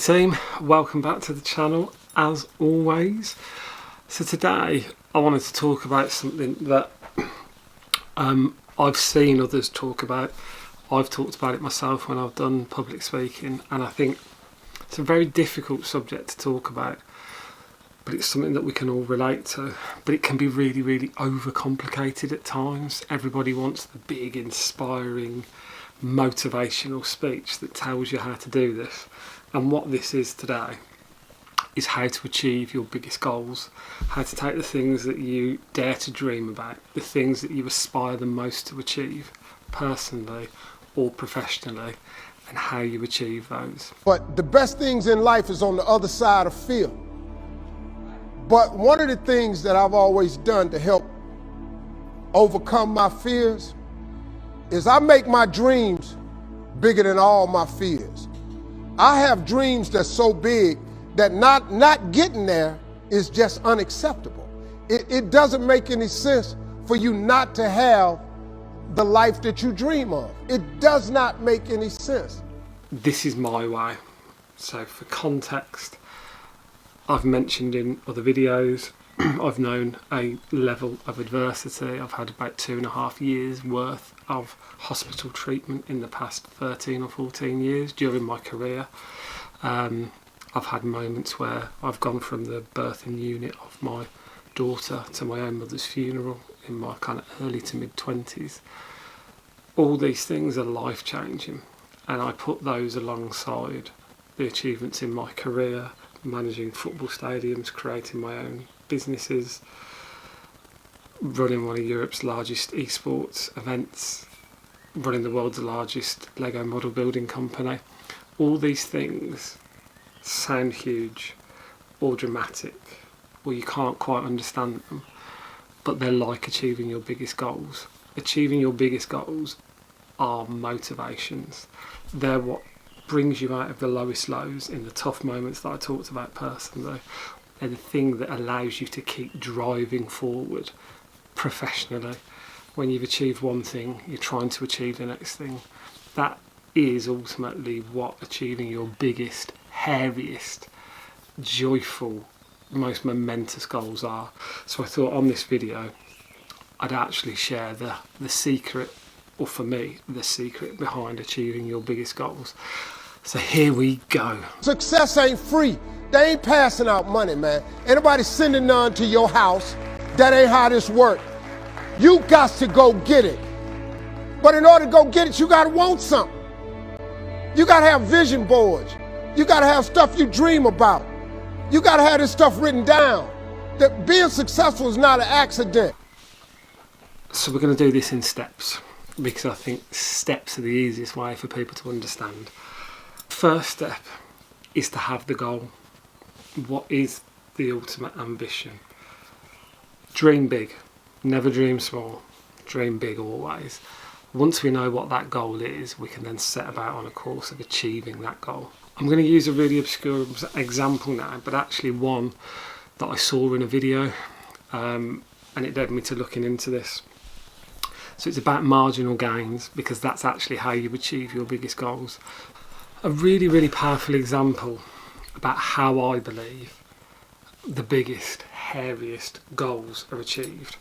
team, welcome back to the channel as always. So today I wanted to talk about something that I've seen others talk about. I've talked about it myself when I've done public speaking, and I think it's a very difficult subject to talk about, but it's something that we can all relate to. But it can be really, really overcomplicated at times. Everybody wants the big, inspiring, motivational speech that tells you how to do this. And what this is today is how to achieve your biggest goals, how to take the things that you dare to dream about, the things that you aspire the most to achieve, personally or professionally, and how you achieve those. But the best things in life is on the other side of fear. But one of the things that I've always done to help overcome my fears is I make my dreams bigger than all my fears. I have dreams that's so big that not getting there is just unacceptable. It doesn't make any sense for you not to have the life that you dream of. It does not make any sense. This is my way. So for context, I've mentioned in other videos, I've known a level of adversity. I've had about 2.5 years worth of hospital treatment in the past 13 or 14 years during my career. I've had moments where I've gone from the birthing unit of my daughter to my own mother's funeral in my kind of early to mid 20s. All these things are life changing, and I put those alongside the achievements in my career, managing football stadiums, creating my own businesses, running one of Europe's largest esports events, running the world's largest Lego model building company. All these things sound huge or dramatic, or you can't quite understand them, but they're like achieving your biggest goals. Achieving your biggest goals are motivations. They're what brings you out of the lowest lows in the tough moments that I talked about personally. They're the thing that allows you to keep driving forward professionally. When you've achieved one thing, you're trying to achieve the next thing. That is ultimately what achieving your biggest, hairiest, joyful, most momentous goals are. So I thought on this video I'd actually share the secret, or for me, the secret behind achieving your biggest goals. So here we go. Success ain't free. They ain't passing out money, man. Anybody sending none to your house. That ain't how this works. You got to go get it. But in order to go get it, you got to want something. You got to have vision boards. You got to have stuff you dream about. You got to have this stuff written down. That being successful is not an accident. So we're going to do this in steps, because I think steps are the easiest way for people to understand. First step is to have the goal. What is the ultimate ambition? Dream big. Never dream small. Dream big always. Once we know what that goal is, we can then set about on a course of achieving that goal. I'm going to use a really obscure example now, but actually one that I saw in a video, and it led me to looking into this. So it's about marginal gains, because that's actually how you achieve your biggest goals. A really, really powerful example about how I believe the biggest, hairiest goals are achieved,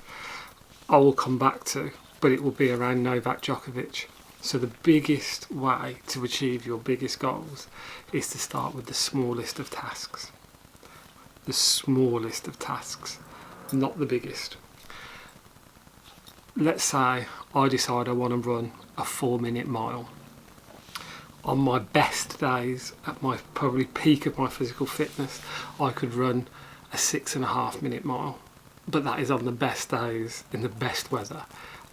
I will come back to, but it will be around Novak Djokovic. So the biggest way to achieve your biggest goals is to start with the smallest of tasks. The smallest of tasks, not the biggest. Let's say I decide I want to run a 4-minute mile. On my best days, at my probably peak of my physical fitness, I could run a 6.5-minute mile. But that is on the best days, in the best weather.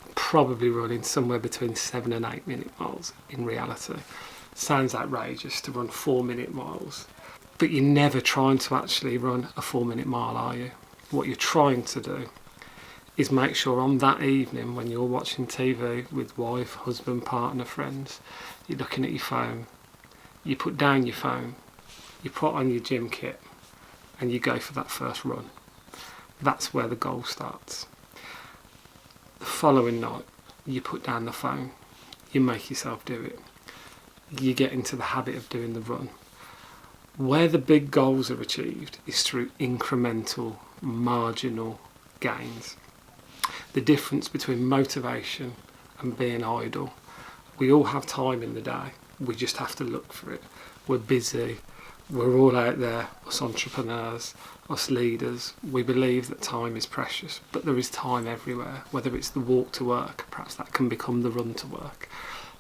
I'm probably running somewhere between 7 and 8-minute miles in reality. Sounds outrageous to run 4-minute miles. But you're never trying to actually run a 4-minute mile, are you? What you're trying to do is make sure on that evening when you're watching TV with wife, husband, partner, friends, you're looking at your phone, you put down your phone, you put on your gym kit, and you go for that first run. That's where the goal starts. The following night, you put down the phone, you make yourself do it. You get into the habit of doing the run. Where the big goals are achieved is through incremental, marginal gains. The difference between motivation and being idle. We all have time in the day, we just have to look for it. We're busy, we're all out there, us entrepreneurs, us leaders. We believe that time is precious, but there is time everywhere, whether it's the walk to work, perhaps that can become the run to work.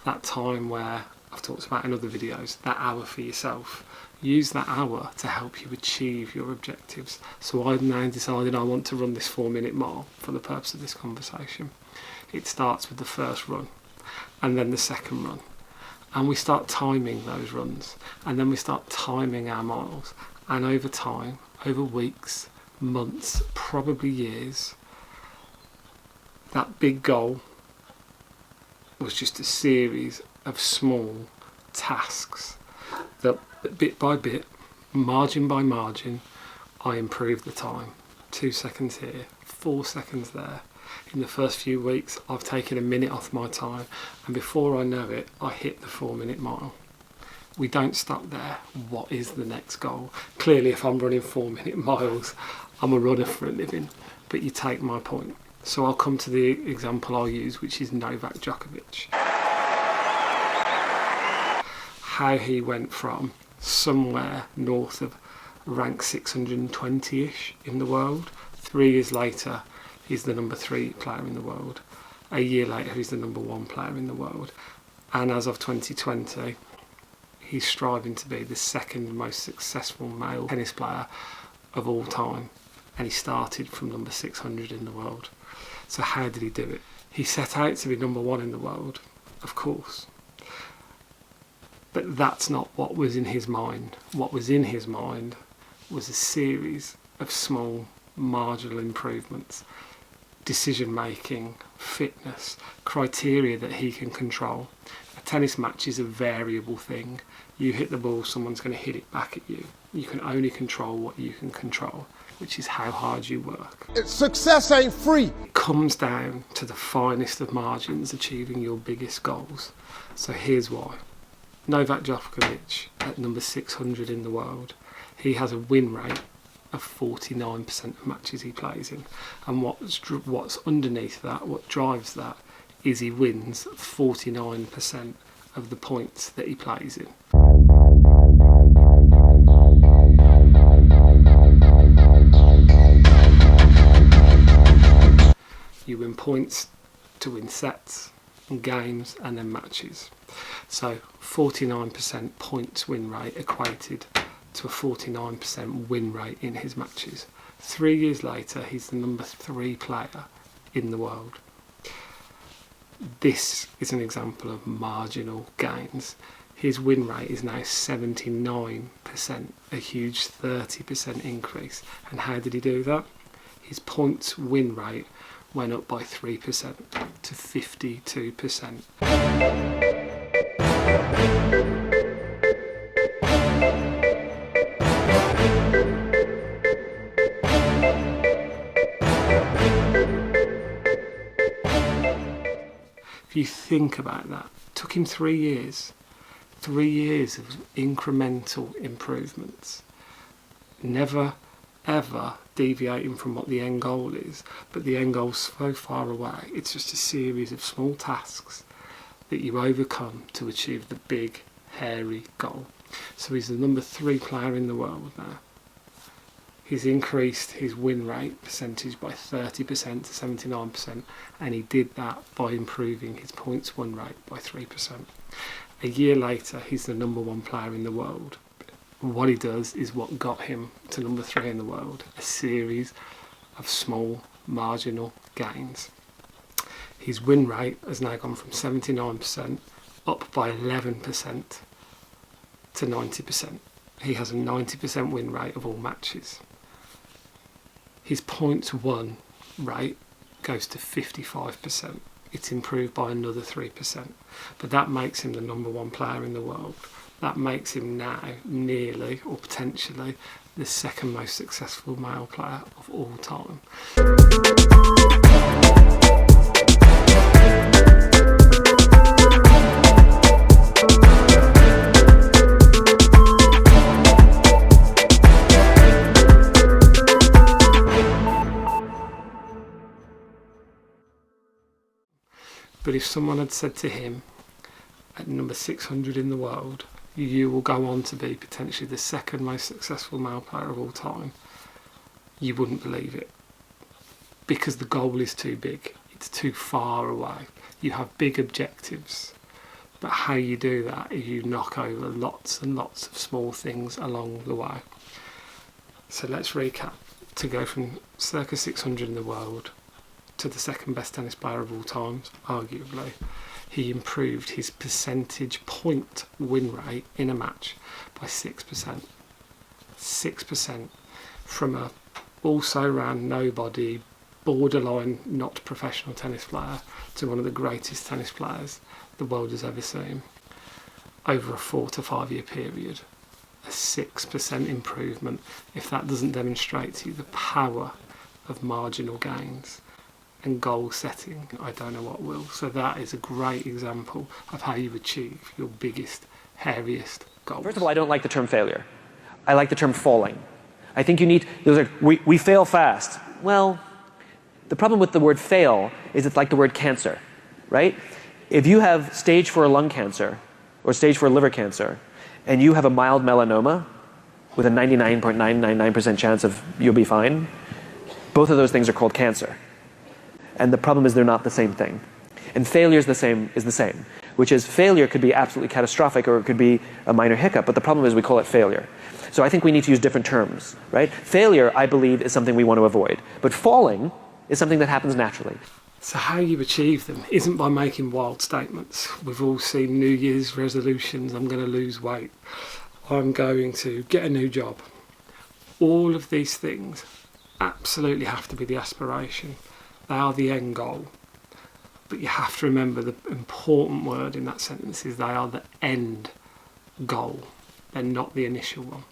That time where, I've talked about in other videos, that hour for yourself. Use that hour to help you achieve your objectives. So I've now decided I want to run this 4-minute mile for the purpose of this conversation. It starts with the first run and then the second run. And we start timing those runs, and then we start timing our miles. And over time, over weeks, months, probably years, that big goal was just a series of small tasks that bit by bit, margin by margin, I improved the time. 2 seconds here, 4 seconds there. In the first few weeks, I've taken a minute off my time, and before I know it, I hit the 4-minute mile. We don't stop there. What is the next goal? Clearly, if I'm running 4-minute miles, I'm a runner for a living, but you take my point. So I'll come to the example I'll use, which is Novak Djokovic. How he went from somewhere north of rank 620-ish in the world. 3 years later, he's the number 3 player in the world. A year later, he's the number 1 player in the world. And as of 2020, he's striving to be the second most successful male tennis player of all time. And he started from number 600 in the world. So how did he do it? He set out to be number 1 in the world, of course. But that's not what was in his mind. What was in his mind was a series of small, marginal improvements. Decision making, fitness, criteria that he can control. A tennis match is a variable thing. You hit the ball, someone's going to hit it back at you. You can only control what you can control, which is how hard you work. Success ain't free. It comes down to the finest of margins, achieving your biggest goals. So here's why. Novak Djokovic at number 600 in the world, he has a win rate of 49% of matches he plays in. And what's underneath that, what drives that, is he wins 49% of the points that he plays in. You win points to win sets and games and then matches. So 49% points win rate equated to a 49% win rate in his matches. 3 years later, he's the number 3 player in the world. This is an example of marginal gains. His win rate is now 79%, a huge 30% increase. And how did he do that? His points win rate went up by 3% to 52%. If you think about that, it took him 3 years. 3 years of incremental improvements. Never, ever deviating from what the end goal is, but the end goal's so far away. It's just a series of small tasks that you overcome to achieve the big, hairy goal. So he's the number 3 player in the world now. He's increased his win rate percentage by 30% to 79%, and he did that by improving his points win rate by 3%. A year later, he's the number 1 player in the world. What he does is what got him to number 3 in the world, a series of small, marginal gains. His win rate has now gone from 79% up by 11% to 90%. He has a 90% win rate of all matches. His points won rate goes to 55%. It's improved by another 3%. But that makes him the number 1 player in the world. That makes him now nearly, or potentially, the second most successful male player of all time. But if someone had said to him, at number 600 in the world, you will go on to be potentially the second most successful male player of all time, you wouldn't believe it. Because the goal is too big. It's too far away. You have big objectives. But how you do that is you knock over lots and lots of small things along the way. So let's recap. To go from circa 600 in the world to the second best tennis player of all times, arguably, he improved his percentage point win rate in a match by 6%. 6% from a also-ran nobody, borderline not professional tennis player to one of the greatest tennis players the world has ever seen over a 4 to 5 year period. A 6% improvement. If that doesn't demonstrate to you the power of marginal gains and goal setting, I don't know what will. So that is a great example of how you achieve your biggest, hairiest goals. First of all, I don't like the term failure. I like the term falling. I think you need, we fail fast. Well, the problem with the word fail is it's like the word cancer, right? If you have stage 4 lung cancer or stage 4 liver cancer and you have a mild melanoma with a 99.999% chance of you'll be fine, both of those things are called cancer. And the problem is they're not the same thing. And failure is the same, which is failure could be absolutely catastrophic or it could be a minor hiccup, but the problem is we call it failure. So I think we need to use different terms, right? Failure, I believe, is something we want to avoid. But falling is something that happens naturally. So how you achieve them isn't by making wild statements. We've all seen New Year's resolutions. I'm going to lose weight. I'm going to get a new job. All of these things absolutely have to be the aspiration. They are the end goal. But you have to remember the important word in that sentence is they are the end goal. They're not the initial one.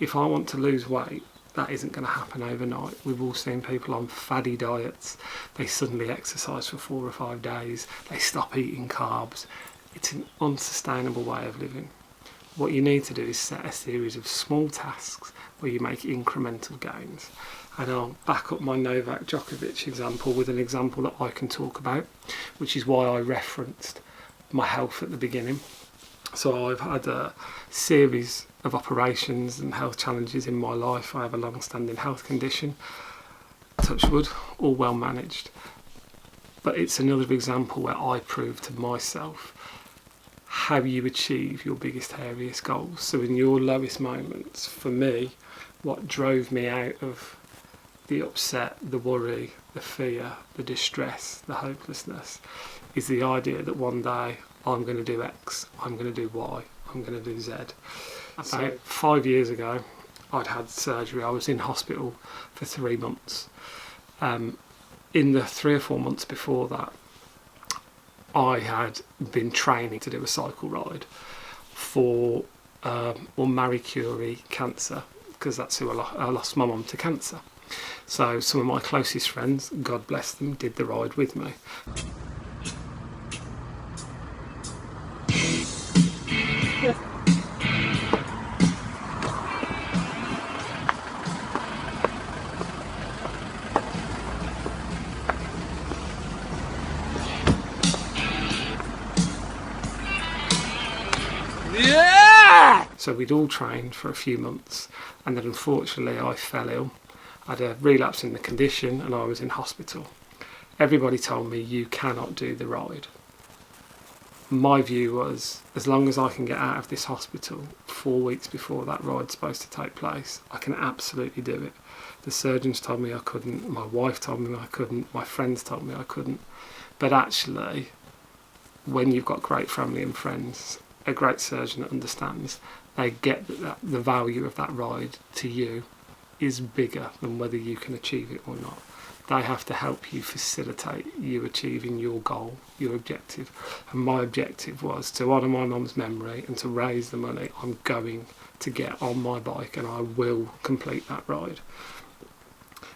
If I want to lose weight, that isn't going to happen overnight. We've all seen people on faddy diets. They suddenly exercise for 4 or 5 days. They stop eating carbs. It's an unsustainable way of living. What you need to do is set a series of small tasks where you make incremental gains. And I'll back up my Novak Djokovic example with an example that I can talk about, which is why I referenced my health at the beginning. So I've had a series of operations and health challenges in my life. I have a long-standing health condition, touch wood, all well managed. But it's another example where I prove to myself how you achieve your biggest, hairiest goals. So in your lowest moments, for me, what drove me out of the upset, the worry, the fear, the distress, the hopelessness, is the idea that one day I'm going to do X, I'm going to do Y, I'm going to do Z. About 5 years ago, I'd had surgery. I was in hospital for 3 months. In the 3 or 4 months before that, I had been training to do a cycle ride for Marie Curie cancer, because that's who I lost my mum to cancer. So some of my closest friends, God bless them, did the ride with me. Yeah! So we'd all trained for a few months, and then unfortunately I fell ill. I had a relapse in the condition and I was in hospital. Everybody told me you cannot do the ride. My view was, as long as I can get out of this hospital 4 weeks before that ride's supposed to take place, I can absolutely do it. The surgeons told me I couldn't, my wife told me I couldn't, my friends told me I couldn't. But actually, when you've got great family and friends, a great surgeon that understands, they get that the value of that ride to you is bigger than whether you can achieve it or not. They have to help you facilitate you achieving your goal, your objective. And my objective was to honour my mum's memory and to raise the money I'm going to get on my bike, and I will complete that ride.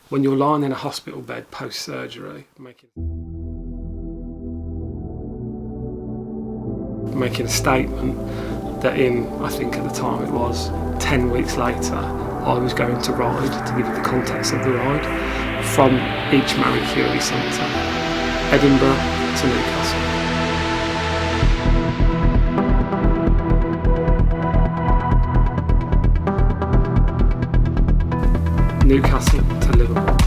When you're lying in a hospital bed post-surgery, making a statement that I think at the time it was 10 weeks later, I was going to ride, to give you the context of the ride, from each Marie Curie centre, Edinburgh to Newcastle. Newcastle to Liverpool.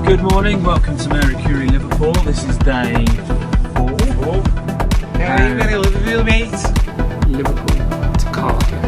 Good morning, welcome to Mary Curie Liverpool. This is day 4. How are you going to Liverpool, mates? Liverpool to Cardiff.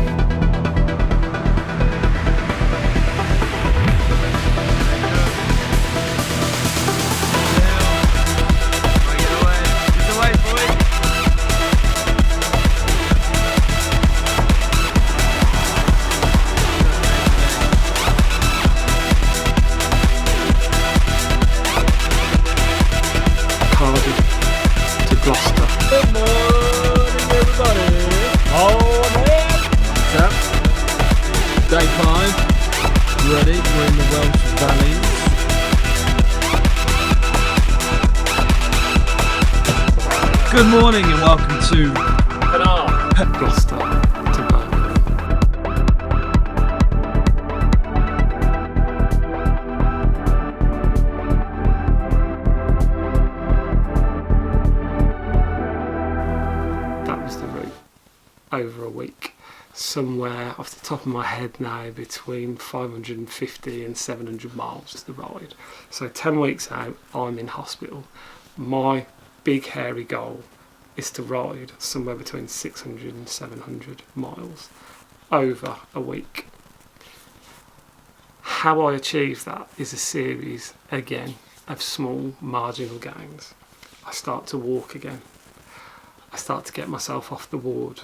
Gloucester. Good morning, everybody. Oh, man. What's up? Day 5. Ready? We're in the Welsh Valleys. Good morning and welcome to Gloucester to Birmingham. That was the route over a week. Somewhere off the top of my head now between 550 and 700 miles is the ride. So 10 weeks out, I'm in hospital. My big hairy goal is to ride somewhere between 600 and 700 miles over a week. How I achieve that is a series, again, of small marginal gains. I start to walk again. I start to get myself off the ward.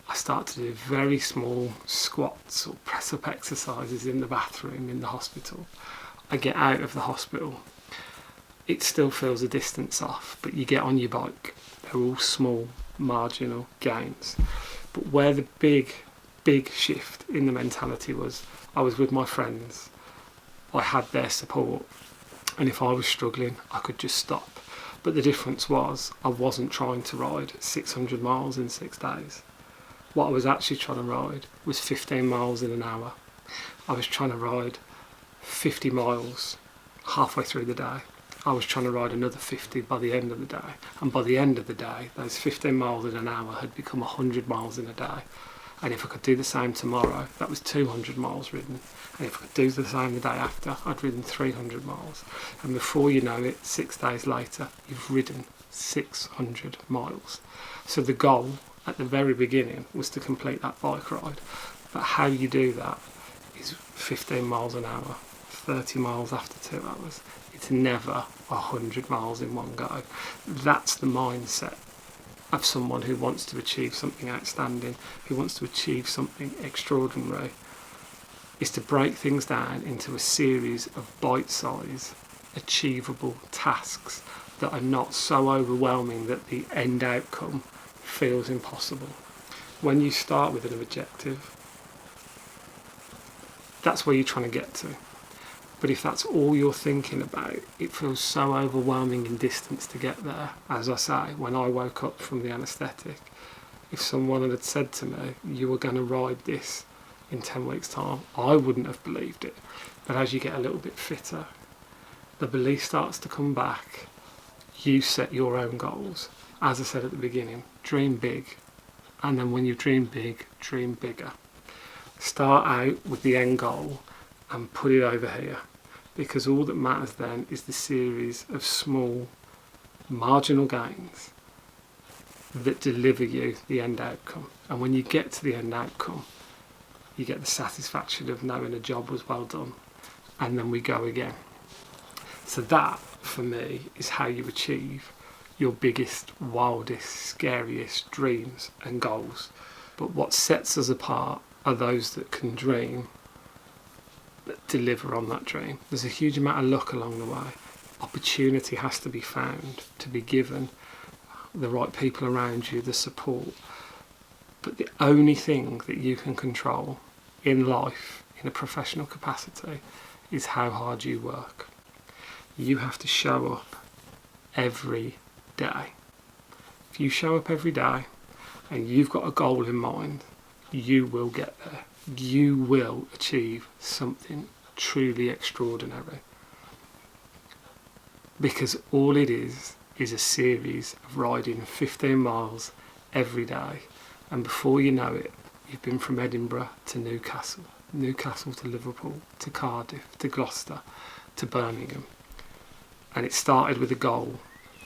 I start to do very small squats or press-up exercises in the bathroom in the hospital. I get out of the hospital. It still feels a distance off, but you get on your bike. They're all small, marginal gains. But where the big shift in the mentality was, I was with my friends. I had their support. And if I was struggling, I could just stop. But the difference was, I wasn't trying to ride 600 miles in 6 days. What I was actually trying to ride was 15 miles in an hour. I was trying to ride 50 miles halfway through the day. I was trying to ride another 50 by the end of the day. And by the end of the day, those 15 miles in an hour had become 100 miles in a day. And if I could do the same tomorrow, that was 200 miles ridden. And if I could do the same the day after, I'd ridden 300 miles. And before you know it, 6 days later, you've ridden 600 miles. So the goal at the very beginning was to complete that bike ride. But how you do that is 15 miles an hour, 30 miles after 2 hours. It's never 100 miles in one go. That's the mindset of someone who wants to achieve something outstanding, who wants to achieve something extraordinary, is to break things down into a series of bite-sized, achievable tasks that are not so overwhelming that the end outcome feels impossible. When you start with an objective, that's where you're trying to get to. But if that's all you're thinking about, it feels so overwhelming in distance to get there. As I say, when I woke up from the anaesthetic, if someone had said to me, you were going to ride this in 10 weeks' time, I wouldn't have believed it. But as you get a little bit fitter, the belief starts to come back. You set your own goals. As I said at the beginning, dream big. And then when you dream big, dream bigger. Start out with the end goal and put it over here, because all that matters then is the series of small marginal gains that deliver you the end outcome. And when you get to the end outcome, you get the satisfaction of knowing a job was well done, and then we go again. So that, for me, is how you achieve your biggest, wildest, scariest dreams and goals. But what sets us apart are those that can dream, that deliver on that dream. There's a huge amount of luck along the way. Opportunity has to be found, to be given, the right people around you, the support. But the only thing that you can control in life, in a professional capacity, is how hard you work. You have to show up every day. If you show up every day and you've got a goal in mind, you will get there. You will achieve something truly extraordinary. because all it is a series of riding 15 miles every day, and before you know it, you've been from Edinburgh to Newcastle, Newcastle to Liverpool, to Cardiff, to Gloucester, to Birmingham. And it started with a goal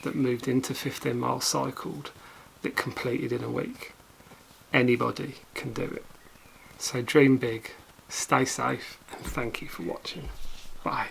that moved into 15 miles cycled that completed in a week. Anybody can do it. So dream big, stay safe, and thank you for watching. Bye.